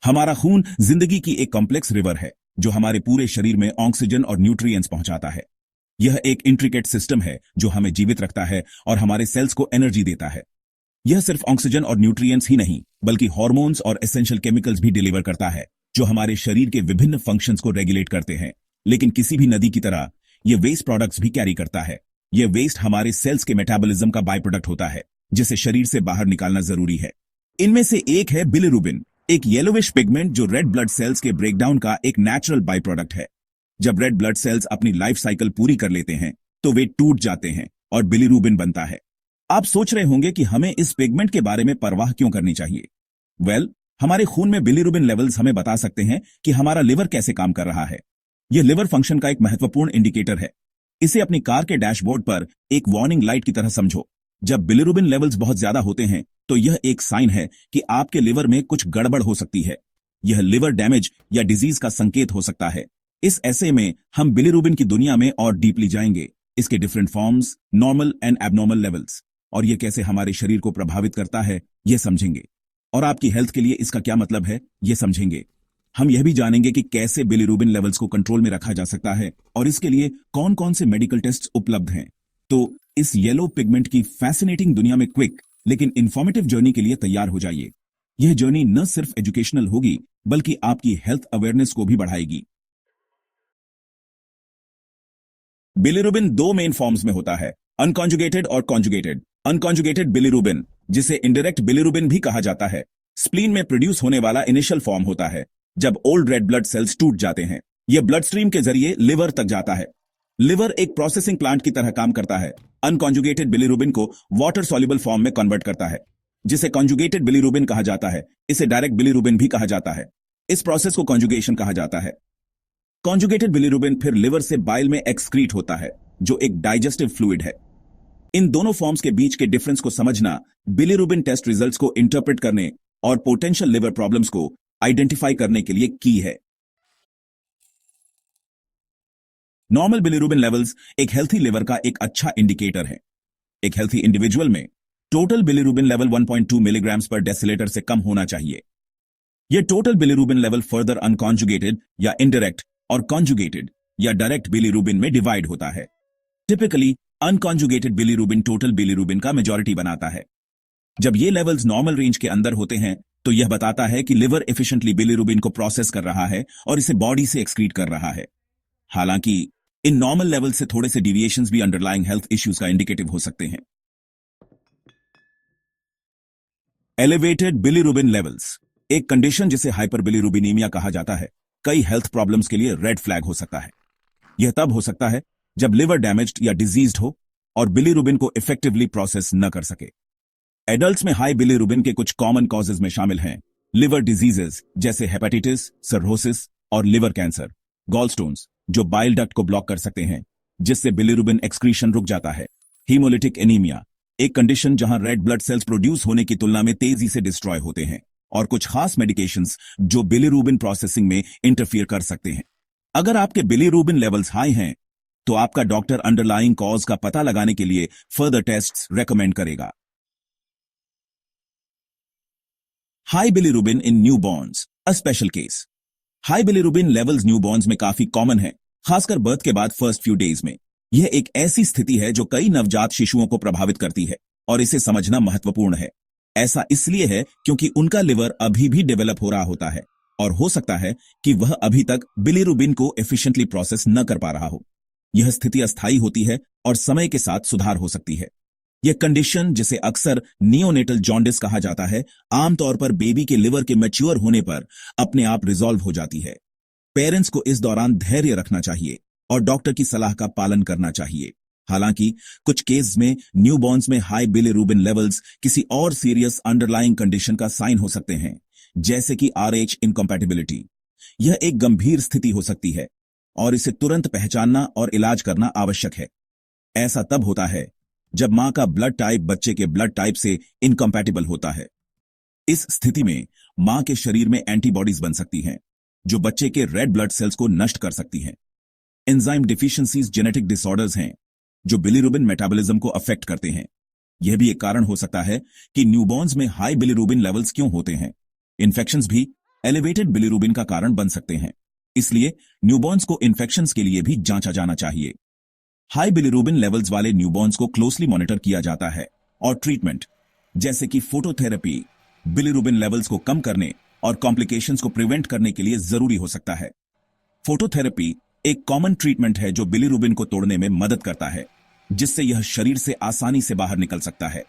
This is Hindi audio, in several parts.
हमारा खून जिंदगी की एक कॉम्प्लेक्स रिवर है जो हमारे पूरे शरीर में ऑक्सीजन और न्यूट्रिएंट्स पहुंचाता है। यह एक इंट्रिकेट सिस्टम है जो हमें जीवित रखता है और हमारे सेल्स को एनर्जी देता है। यह सिर्फ ऑक्सीजन और न्यूट्रिएंट्स ही नहीं बल्कि हार्मोन्स और एसेंशियल केमिकल्स भी डिलीवर करता है जो हमारे शरीर के विभिन्न फंक्शंस को रेगुलेट करते हैं। लेकिन किसी भी नदी की तरह यह वेस्ट प्रोडक्ट्स भी कैरी करता है। यह वेस्ट हमारे सेल्स के मेटाबॉलिज्म का बाय प्रोडक्ट होता है जिसे शरीर से बाहर निकालना जरूरी है। इनमें से एक है बिलिरुबिन, एक येलोविश पिगमेंट जो रेड ब्लड सेल्स के ब्रेकडाउन का एक नेचुरल बाय प्रोडक्ट है। जब रेड ब्लड सेल्स अपनी लाइफ साइकिल पूरी कर लेते हैं तो वे टूट जाते हैं और बिलिरुबिन बनता है। आप सोच रहे होंगे कि हमें इस पिगमेंट के बारे में परवाह क्यों करनी चाहिए। हमारे खून में बिलिरुबिन लेवल्स हमें बता सकते हैं कि हमारा लिवर कैसे काम कर रहा है। यह लिवर फंक्शन का एक महत्वपूर्ण इंडिकेटर है। इसे अपनी कार के डैशबोर्ड पर एक वार्निंग लाइट की तरह समझो। जब बिलिरुबिन लेवल्स बहुत ज्यादा होते हैं तो यह एक साइन है कि आपके लिवर में कुछ गड़बड़ हो सकती है। यह लिवर डैमेज या डिजीज का संकेत हो सकता है। इस ऐसे में हम बिलिरुबिन की दुनिया में और डीपली जाएंगे, इसके different forms, normal and abnormal levels, और यह कैसे हमारे शरीर को प्रभावित करता है यह समझेंगे। और आपकी हेल्थ के लिए इसका क्या मतलब है यह समझेंगे। हम यह भी जानेंगे कि कैसे बिलिरुबिन लेवल्स को कंट्रोल में रखा जा सकता है और इसके लिए कौन कौन से मेडिकल टेस्ट उपलब्ध हैं। तो इस येलो पिगमेंट की फैसिनेटिंग दुनिया में क्विक लेकिन इंफॉर्मेटिव जर्नी के लिए तैयार हो जाइए। यह जर्नी न सिर्फ एजुकेशनल होगी बल्कि आपकी हेल्थ अवेयरनेस को भी बढ़ाएगी। बिलिरुबिन दो मेन फॉर्म्स में होता है, अनकॉन्जुगेटेड और कॉन्जुगेटेड। अनकॉन्जुगेटेड बिलिरुबिन, जिसे इंडायरेक्ट बिलिरुबिन भी कहा जाता है, स्प्लीन में प्रोड्यूस होने वाला इनिशियल फॉर्म होता है जब ओल्ड रेड ब्लड सेल्स टूट जाते हैं। यह ब्लड स्ट्रीम के जरिए लिवर तक जाता है। लिवर एक प्रोसेसिंग प्लांट की तरह काम करता है। अनकॉन्जुगेटेड बिलिरुबिन को वाटर सॉल्युबल फॉर्म में कन्वर्ट करता है जिसे कॉन्जुगेटेड बिलिरुबिन कहा जाता है। इसे डायरेक्ट बिलिरुबिन भी कहा जाता है। इस प्रोसेस को कॉन्जुगेशन कहा जाता है। कॉन्जुगेटेड बिलिरुबिन फिर लिवर से बाइल में एक्सक्रीट होता है जो एक डाइजेस्टिव फ्लूइड है। इन दोनों फॉर्म्स के बीच के डिफरेंस को समझना बिलिरुबिन टेस्ट रिजल्ट्स को इंटरप्रेट करने और पोटेंशियल लिवर प्रॉब्लम्स को आइडेंटिफाई करने के लिए की है। नॉर्मल बिलिरुबिन लेवल्स एक हेल्थी लिवर का एक अच्छा इंडिकेटर है। एक हेल्थी इंडिविजुअल में टोटल बिलिरुबिन लेवल 1.2 मिलीग्राम्स पर डेसिलेटर से कम होना चाहिए। यह total bilirubin level further unconjugated या इनडायरेक्ट और कॉन्जुगेटेड या डायरेक्ट बिलिरुबिन में डिवाइड होता है। Typically unconjugated bilirubin total bilirubin का मेजॉरिटी बनाता है। जब ये लेवल्स नॉर्मल रेंज के अंदर होते हैं तो यह बताता है कि लिवर एफिशिएंटली बिलिरुबिन को प्रोसेस कर रहा है और इसे बॉडी से एक्सक्रीट कर रहा है। हालांकि इन नॉर्मल लेवल से थोड़े से डिविएशंस भी अंडरलाइंग हेल्थ इश्यूज का इंडिकेटिव हो सकते हैं। एलिवेटेड बिलिरुबिन लेवल्स एक कंडीशन जिसे हाइपरबिलिरुबिनीमिया कहा जाता है, कई हेल्थ प्रॉब्लम्स के लिए रेड फ्लैग हो सकता है। यह तब हो सकता है जब लिवर डैमेज्ड या डिजीज्ड हो और बिलिरुबिन को इफेक्टिवली प्रोसेस न कर सके। एडल्ट्स में हाई बिलिरुबिन के कुछ कॉमन कॉजेज में शामिल हैं लिवर डिजीजेस जैसे हेपेटाइटिस, सर्रोसिस और लिवर कैंसर, गॉलस्टोन्स जो बाइल डक्ट को ब्लॉक कर सकते हैं जिससे बिलिरुबिन एक्सक्रीशन रुक जाता है, हीमोलिटिक एनीमिया एक कंडीशन जहां रेड ब्लड सेल्स प्रोड्यूस होने की तुलना में तेजी से डिस्ट्रॉय होते हैं, और कुछ खास मेडिकेशंस जो बिलिरुबिन प्रोसेसिंग में इंटरफियर कर सकते हैं। अगर आपके बिलिरुबिन लेवल्स हाई हैं तो आपका डॉक्टर अंडरलाइंग कॉज का पता लगाने के लिए फर्दर टेस्ट्स रेकमेंड करेगा। High bilirubin in newborn's, a special case. High bilirubin levels newborn's में काफी कॉमन है, खासकर बर्थ के बाद फर्स्ट फ्यू डेज में। यह एक ऐसी स्थिति है जो कई नवजात शिशुओं को प्रभावित करती है और इसे समझना महत्वपूर्ण है। ऐसा इसलिए है क्योंकि उनका लिवर अभी भी डेवलप हो रहा होता है और हो सकता है कि वह अभी तक बिलिरुबिन को एफिशिएंटली प्रोसेस न कर पा रहा हो। यह स्थिति अस्थायी होती है और समय के साथ सुधार हो सकती है। यह कंडीशन, जिसे अक्सर नियोनेटल जॉन्डिस कहा जाता है, आमतौर पर बेबी के लिवर के मैच्योर होने पर अपने आप रिजॉल्व हो जाती है। पेरेंट्स को इस दौरान धैर्य रखना चाहिए और डॉक्टर की सलाह का पालन करना चाहिए। हालांकि कुछ केस में न्यूबॉर्न्स में हाई बिलिरुबिन लेवल्स किसी और सीरियस अंडरलाइंग कंडीशन का साइन हो सकते हैं, जैसे कि RH इनकम्पैटिबिलिटी। यह एक गंभीर स्थिति हो सकती है और इसे तुरंत पहचानना और इलाज करना आवश्यक है। ऐसा तब होता है जब मां का ब्लड टाइप बच्चे के ब्लड टाइप से इनकम्पैटिबल होता है। इस स्थिति में मां के शरीर में एंटीबॉडीज बन सकती हैं जो बच्चे के रेड ब्लड सेल्स को नष्ट कर सकती हैं। एंजाइम डिफिशिएंसीज जेनेटिक डिसऑर्डर्स हैं जो बिलिरुबिन मेटाबॉलिज्म को अफेक्ट करते हैं। यह भी एक कारण हो सकता है कि न्यूबॉर्न्स में हाई बिलिरुबिन लेवल्स क्यों होते हैं। इन्फेक्शंस भी, एलिवेटेड बिलीरुबिन का कारण बन सकते हैं। इसलिए न्यूबॉर्न्स को इन्फेक्शंस के लिए भी जांचा जाना चाहिए। हाई बिलीरुबिन लेवल्स वाले न्यूबॉर्न्स को क्लोजली मॉनिटर किया जाता है और ट्रीटमेंट जैसे कि फोटोथेरेपी बिलीरुबिन लेवल्स को कम करने और कॉम्प्लिकेशंस को प्रिवेंट करने के लिए जरूरी हो सकता है। फोटोथेरेपी एक कॉमन ट्रीटमेंट है जो बिलीरुबिन को तोड़ने में मदद करता है, जिससे यह शरीर से आसानी से बाहर निकल सकता है।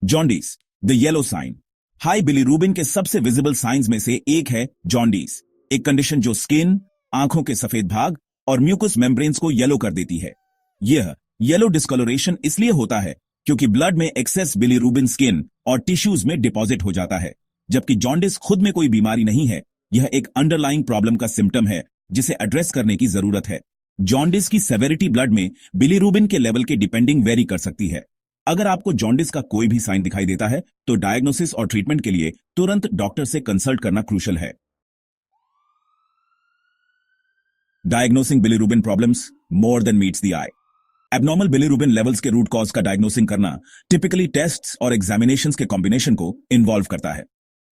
Jaundice, the yellow sign. High bilirubin के सबसे विजिबल साइंस में से एक है जॉन्डिस, एक कंडीशन जो स्किन, आंखों के सफेद भाग और म्यूकस मेम्ब्रेन्स को येलो कर देती है। यह येलो डिस्कलोरेशन इसलिए होता है क्योंकि ब्लड में एक्सेस बिलीरुबिन स्किन और टिश्यूज में डिपॉजिट हो जाता है। जबकि जॉन्डिस खुद में कोई बीमारी नहीं है, यह एक अंडरलाइंग प्रॉब्लम का सिम्टम है जिसे एड्रेस करने की जरूरत है। जॉन्डिस की सेवेरिटी ब्लड में बिलीरुबिन के लेवल के डिपेंडिंग वेरी कर सकती है। अगर आपको जॉन्डिस का कोई भी साइन दिखाई देता है तो डायग्नोसिस और ट्रीटमेंट के लिए तुरंत डॉक्टर से कंसल्ट करना क्रूशियल है। Diagnosing bilirubin problems more than meets the I. Abnormal bilirubin levels के रूट कॉज का डायग्नोसिंग करना टिपिकली टेस्ट्स और एग्जामिनेशंस के कॉम्बिनेशन को इन्वॉल्व करता है।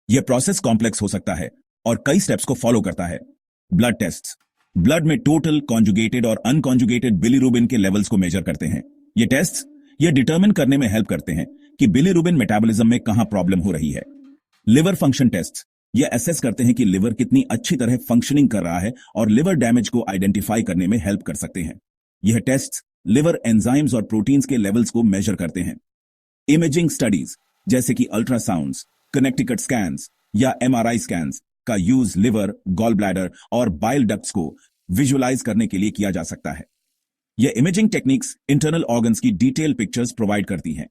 यह प्रोसेस कॉम्प्लेक्स हो सकता है और कई स्टेप्स को फॉलो करता है। ब्लड टेस्ट्स ब्लड में टोटल, कॉन्जुगेटेड और अनकॉन्जुगेटेड बिलीरुबिन के लेवल्स को मेजर करते हैं। ये टेस्ट्स यह डिटरमिन करने में हेल्प करते हैं कि बिलीरुबिन मेटाबॉलिज्म में कहां प्रॉब्लम हो रही है। लिवर फंक्शन टेस्ट्स यह असेस करते हैं कि लिवर कितनी अच्छी तरह फंक्शनिंग कर रहा है और लिवर डैमेज को आइडेंटिफाई करने में हेल्प कर सकते हैं। यह टेस्ट्स लिवर एंजाइम्स और प्रोटीन्स के लेवल्स को मेजर करते हैं। इमेजिंग स्टडीज जैसे कि अल्ट्रासाउंड्स, कनेक्टिकट स्कैन्स या एमआरआई स्कैन्स का यूज लिवर, गॉल ब्लैडर और बाइल डक्ट्स को विजुअलाइज करने के लिए किया जा सकता है। यह इमेजिंग टेक्निक्स इंटरनल ऑर्गन्स की डिटेल पिक्चर्स प्रोवाइड करती हैं।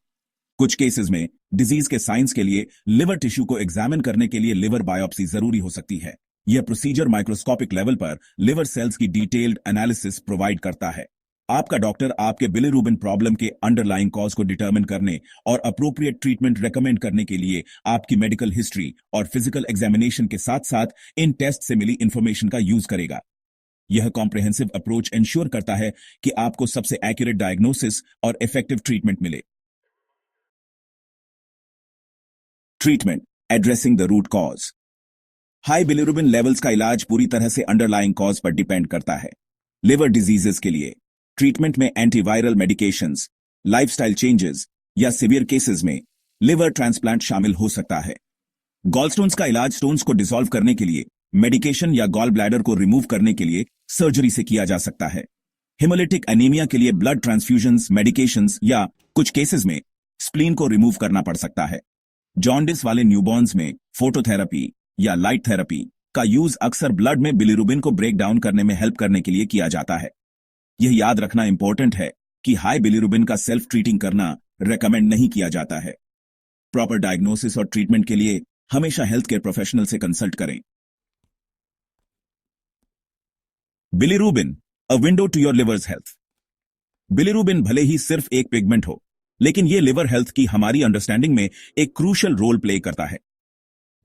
कुछ केसेस में डिजीज के साइंस के लिए लिवर टिश्यू को एग्जामिन करने के लिए लिवर बायोप्सी जरूरी हो सकती है। यह प्रोसीजर माइक्रोस्कोपिक लेवल पर लिवर सेल्स की डिटेल्ड एनालिसिस प्रोवाइड करता है। आपका डॉक्टर आपके बिलीरुबिन प्रॉब्लम के अंडरलाइंग कॉज को डिटरमिन करने और अप्रोप्रिएट ट्रीटमेंट रेकमेंड करने के लिए आपकी मेडिकल हिस्ट्री और फिजिकल एग्जामिनेशन के साथ साथ इन टेस्ट से मिली इंफॉर्मेशन का यूज करेगा। यह कॉम्प्रिहेंसिव अप्रोच इंश्योर करता है कि आपको सबसे एक्यूरेट डायग्नोसिस और इफेक्टिव ट्रीटमेंट मिले। Treatment addressing the root cause. High bilirubin levels का इलाज पूरी तरह से अंडरलाइंग कॉज पर डिपेंड करता है। लिवर डिजीजेस के लिए ट्रीटमेंट में एंटीवायरल मेडिकेशंस, लाइफस्टाइल चेंजेस या सिवियर केसेस में लिवर ट्रांसप्लांट शामिल हो सकता है। गॉलस्टोन्स का इलाज स्टोन्स को डिसॉल्व करने के लिए, मेडिकेशन या गॉल ब्लैडर को रिमूव करने के लिए सर्जरी से किया जा सकता है। हिमोलिटिक एनीमिया के लिए ब्लड ट्रांसफ्यूजन्स, मेडिकेशंस या कुछ केसेस में स्प्लीन को रिमूव करना पड़ सकता है। जॉन्डिस वाले न्यूबॉर्न्स में फोटोथेरेपी या लाइट थेरेपी का यूज अक्सर ब्लड में बिलीरुबिन को ब्रेक डाउन करने में हेल्प करने के लिए किया जाता है। यह याद रखना इंपॉर्टेंट है कि हाई बिलीरुबिन का सेल्फ ट्रीटिंग करना रेकमेंड नहीं किया जाता है। प्रॉपर डायग्नोसिस और ट्रीटमेंट के लिए हमेशा हेल्थ केयर प्रोफेशनल से कंसल्ट करें। Bilirubin, a window to your liver's health. Bilirubin भले ही सिर्फ एक पिगमेंट हो, लेकिन यह लिवर हेल्थ की हमारी अंडरस्टैंडिंग में एक क्रूशियल रोल प्ले करता है।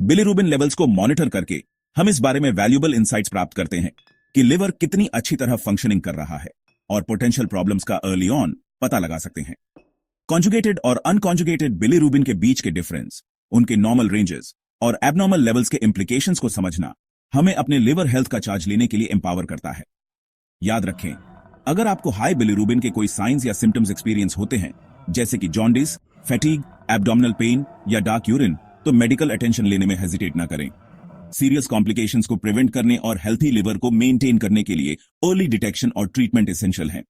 बिलीरुबिन लेवल्स को मॉनिटर करके हम इस बारे में वैल्यूएबल इंसाइट्स प्राप्त करते हैं कि लिवर कितनी अच्छी तरह फंक्शनिंग कर रहा है और पोटेंशियल प्रॉब्लम्स का अर्ली ऑन पता लगा सकते हैं। कॉन्जुगेटेड और अनकॉन्जुगेटेड बिलीरुबिन के बीच के डिफरेंस, उनके नॉर्मल रेंजेस और एबनॉर्मल लेवल्स के इंप्लीकेशंस को समझना हमें अपने लिवर हेल्थ का चार्ज लेने के लिए एम्पावर करता है। याद रखें, अगर आपको हाई बिलीरुबिन के कोई साइंस या सिम्टम्स एक्सपीरियंस होते हैं, जैसे कि जॉन्डिस, फैटीग, एब्डोमिनल पेन या डार्क यूरिन, तो मेडिकल अटेंशन लेने में हेजिटेट ना करें। सीरियस कॉम्प्लिकेशंस को प्रिवेंट करने और हेल्थी लिवर को मेंटेन करने के लिए अर्ली डिटेक्शन और ट्रीटमेंट एसेंशियल है।